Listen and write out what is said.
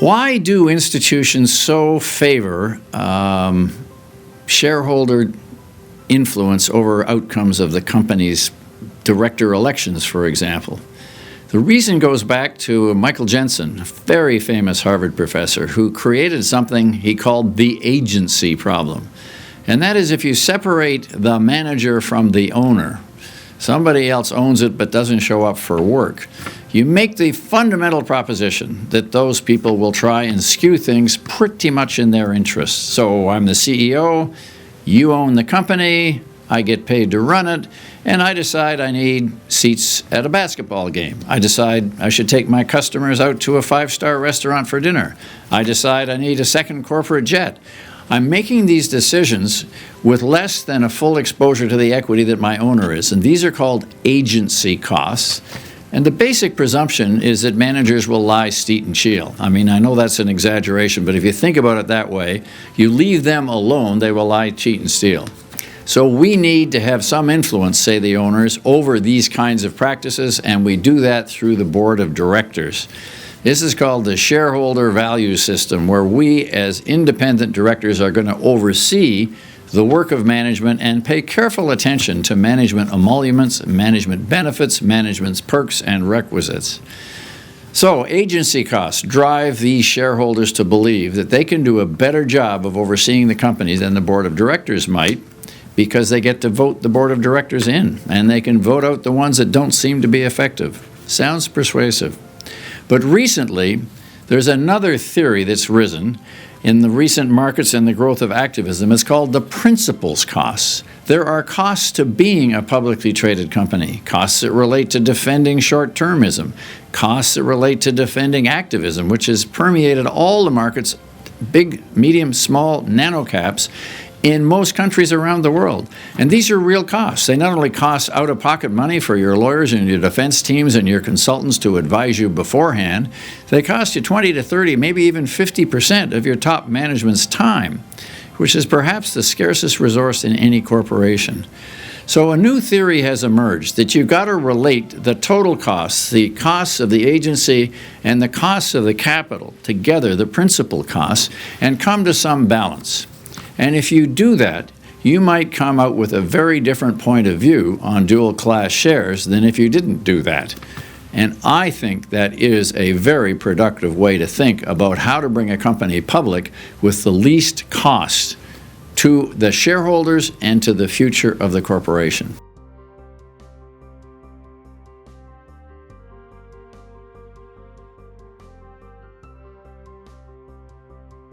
Why do institutions so favor shareholder influence over outcomes of the company's director elections, for example? The reason goes back to Michael Jensen, a very famous Harvard professor, who created something he called the agency problem. And that is, if you separate the manager from the owner, somebody else owns it but doesn't show up for work, you make the fundamental proposition that those people will try and skew things pretty much in their interests. So I'm the CEO, you own the company, I get paid to run it, and I decide I need seats at a basketball game. I decide I should take my customers out to a 5-star restaurant for dinner. I decide I need a second corporate jet. I'm making these decisions with less than a full exposure to the equity that my owner is, and these are called agency costs. And the basic presumption is that managers will lie, steal, and cheat. I mean, I know that's an exaggeration, but if you think about it that way, you leave them alone, they will lie, cheat, and steal. So we need to have some influence, say the owners, over these kinds of practices, and we do that through the board of directors. This is called the shareholder value system, where we as independent directors are going to oversee the work of management and pay careful attention to management emoluments, management benefits, management's perks and requisites. So agency costs drive these shareholders to believe that they can do a better job of overseeing the company than the board of directors might, because they get to vote the board of directors in, and they can vote out the ones that don't seem to be effective. Sounds persuasive. But recently, there's another theory that's risen in the recent markets and the growth of activism. It's called the principles costs. There are costs to being a publicly traded company, costs that relate to defending short-termism, costs that relate to defending activism, which has permeated all the markets, big, medium, small, nano caps, in most countries around the world. And these are real costs. They not only cost out-of-pocket money for your lawyers and your defense teams and your consultants to advise you beforehand, they cost you 20 to 30, maybe even 50% of your top management's time, which is perhaps the scarcest resource in any corporation. So a new theory has emerged that you've got to relate the total costs, the costs of the agency and the costs of the capital together, the principal costs, and come to some balance. And if you do that, you might come out with a very different point of view on dual-class shares than if you didn't do that. And I think that is a very productive way to think about how to bring a company public with the least cost to the shareholders and to the future of the corporation.